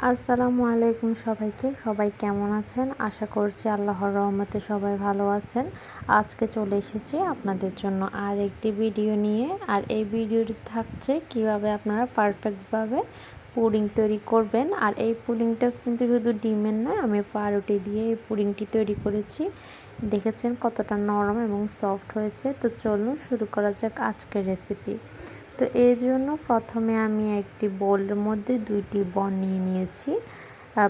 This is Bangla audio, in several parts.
আসসালামু আলাইকুম সবাই কেমন আছেন? আশা করছি আল্লাহর রহমতে সবাই ভালো আছেন। আজকে চলে এসেছি আপনাদের জন্য আর একটি ভিডিও নিয়ে। আর এই ভিডিওটি থাকছে কিভাবে আপনারা পারফেক্টভাবে পুডিং তৈরি করবেন। আর এই পুডিংটা কিন্তু শুধু ডিমের নয়, আমি পাউরুটি দিয়ে এই পুডিংটি তৈরি করেছি। দেখেছেন কতটা নরম এবং সফট হয়েছে। তো চলুন শুরু করা যাক আজকের রেসিপি। তো এর জন্য প্রথমে আমি একটি বোলের মধ্যে 2টি বল নিয়ে নিয়েছি,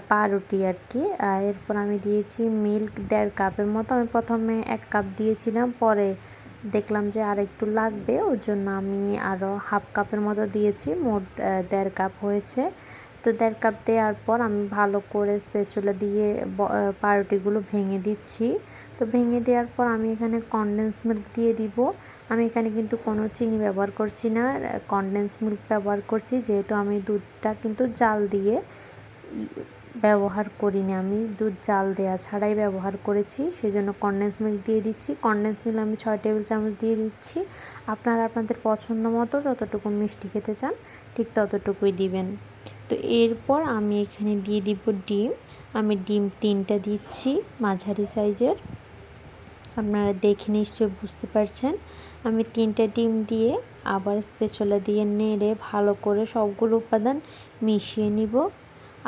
পাউরুটি আর কি। এরপর আমি দিয়েছি মিল্ক 1.5 কাপের মতো। আমি প্রথমে 1 কাপ দিয়েছিলাম, পরে দেখলাম যে আর একটু লাগবে, ওর জন্য আমি আরও হাফ কাপের মতো দিয়েছি। মোট 1.5 কাপ হয়েছে। তো 1.5 কাপ দেওয়ার পর আমি ভালো করে স্প্যাচুলা দিয়ে পাউরুটিগুলো ভেঙে দিচ্ছি। তো ভেঙে দেওয়ার পর আমি এখানে কনডেন্স মিল্ক দিয়ে দিব। আমি এখানে কিন্তু কোনো চিনি ব্যবহার করছি না, কনডেন্স মিল্ক ব্যবহার করছি, যেহেতু আমি দুধটা কিন্তু জাল দিয়ে ব্যবহার করিনি, আমি দুধ জাল দেওয়া ছাড়াই ব্যবহার করেছি, সেজন্য কনডেন্স মিল্ক দিয়ে দিচ্ছি। কনডেন্স মিল্ক আমি 6 টেবিল চামচ দিয়ে দিচ্ছি। আপনারা আপনাদের পছন্দ মতো যতটুকু মিষ্টি খেতে চান ঠিক ততটুকুই দিবেন। তো এরপর আমি এখানে দিয়ে দিব ডিম। আমি ডিম 3টা দিচ্ছি, মাঝারি সাইজের। আপনারা দেখে নিশ্চয়ই বুঝতে পারছেন। আমি 3টে ডিম দিয়ে আবার স্প্যাচুলা দিয়ে নেড়ে ভালো করে সবগুলো উপাদান মিশিয়ে নিব।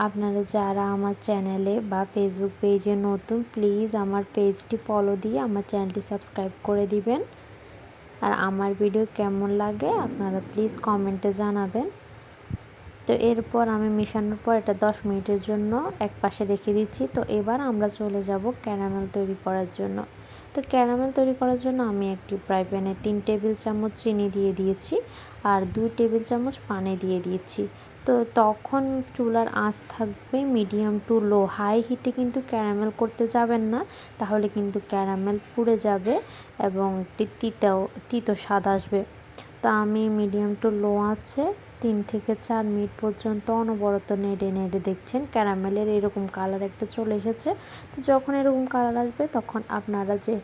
আপনারা যারা আমার চ্যানেলে বা ফেসবুক পেজে নতুন, প্লিজ আমার পেজটি ফলো দিয়ে আমার চ্যানেলটি সাবস্ক্রাইব করে দিবেন। আর আমার ভিডিও কেমন লাগে আপনারা প্লিজ কমেন্টে জানাবেন। তো এরপর আমি মেশানোর পর এটা 10 মিনিটের জন্য এক পাশে রেখে দিচ্ছি। তো এবার আমরা চলে যাব ক্যারামেল তৈরি করার জন্য। তো ক্যারামেল তৈরি করার জন্য আমি একটি ফ্রাই প্যানে 3 টেবিল চামচ চিনি দিয়ে দিয়েছি আর 2 টেবিল চামচ পানি দিয়ে দিয়েছি। তো তখন চুলার আঁচ থাকবে মিডিয়াম টু লো, হাই হিটে কিন্তু ক্যারামেল করতে যাবেন না, তাহলে কিন্তু ক্যারামেল পুড়ে যাবে এবং তিতো স্বাদ আসবে। তো আমি মিডিয়াম টু লো আছে 3 থেকে 4 মিনিট পর্যন্ত অনবরত নেড়ে দেখছেন ক্যারামেলের এরকম কালার একটা চলে এসেছে। তো যখন এরকম কালার আসবে তখন আপনারা যে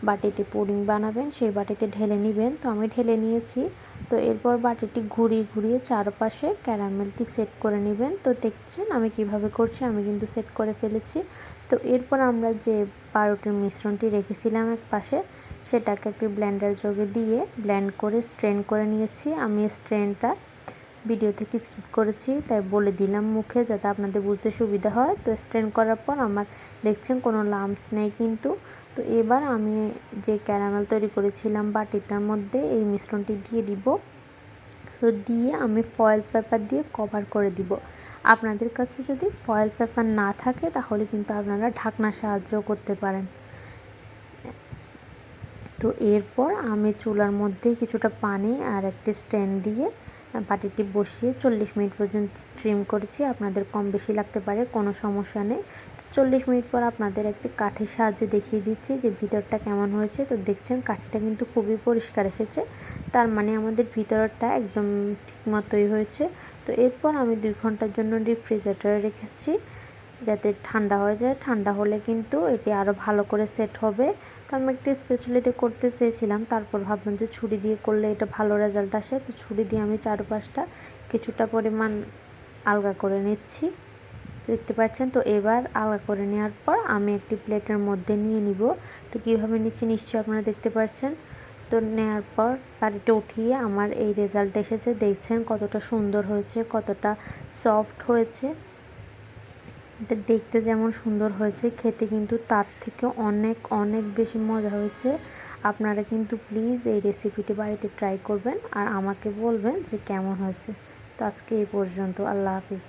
বাটিতে পুডিং বানাবেন সেই বাটিতে ঢেলে নেবেন। তো আমি ঢেলে নিয়েছি। তো এরপর বাটিটি ঘুরিয়ে চারপাশে ক্যারামেলটি সেট করে নেবেন। তো দেখছেন আমি কিভাবে করছি, আমি কিন্তু সেট করে ফেলেছি। তো এরপর আমরা যে পাউরুটির মিশ্রণটি রেখেছিলাম এক পাশে, সেটাকে একটি ব্লেন্ডার জগে দিয়ে ব্লেন্ড করে স্ট্রেন করে নিয়েছি। আমি স্ট্রেনটা ভিডিও থেকে স্কিপ করেছি, তাই বলে দিলাম মুখে যাতে আপনাদের বুঝতে সুবিধা হয়। তো স্ট্রেন করার পর আমার দেখছেন কোনো লাম্পস নেই কিন্তু। তো এবার আমি যে ক্যারামেল তৈরি করেছিলাম বাটিটার মধ্যে এই মিশ্রণটি দিয়ে দিব। তো দিয়ে আমি ফয়েল পেপার দিয়ে কভার করে দিব। আপনাদের কাছে যদি ফয়েল পেপার না থাকে তাহলে কিন্তু আপনারা ঢাকনার সাহায্য করতে পারেন। তো এরপর আমি চুলার মধ্যে কিছুটা পানি আর একটি স্ট্যান্ড দিয়ে বাটিটি বসিয়ে 40 মিনিট পর্যন্ত স্টিম করেছি। আপনাদের কম বেশি লাগতে পারে, কোনো সমস্যা নেই। 40 মিনিট পর আপনাদের একটি কাঠির সাহায্যে দেখিয়ে দিচ্ছি যে ভিতরটা কেমন হয়েছে। তো দেখছেন কাঠিটা কিন্তু খুবই পরিষ্কার এসেছে, তার মানে আমাদের ভিতরটা একদম ঠিক মতোই হয়েছে। তো এরপর আমি 2 ঘন্টার জন্য রেফ্রিজারেটরে রেখেছি যাতে ঠান্ডা হয়ে যায়। ঠান্ডা হলে কিন্তু এটি আরও ভালো করে সেট হবে। তো আমি একটি স্প্যাচুলাতে করতে চেয়েছিলাম, তারপর ভাবলাম যে ছুরি দিয়ে করলে এটা ভালো রেজাল্ট আসে। তো ছুরি দিয়ে আমি চারপাশটা কিছুটা পরিমাণ আলগা করে নিচ্ছি, দেখতে পাচ্ছেন। তো এবার আলগা করে নেওয়ার পর আমি একটি প্লেটের মধ্যে নিয়ে নিব। তো কীভাবে নিচ্ছি নিশ্চয়ই আপনারা দেখতে পাচ্ছেন। তো নেওয়ার পর বাটিটা উঠিয়ে আমার এই রেজাল্ট এসেছে। দেখছেন কতটা সুন্দর হয়েছে, কতটা সফট হয়েছে। এটা দেখতে যেমন সুন্দর হয়েছে, খেতে কিন্তু তার থেকে অনেক বেশি মজা হয়েছে। আপনারা কিন্তু প্লিজ এই রেসিপিটি বাড়িতে ট্রাই করবেন আর আমাকে বলবেন যে কেমন হয়েছে। তো আজকে এই পর্যন্ত, আল্লাহ হাফিজ।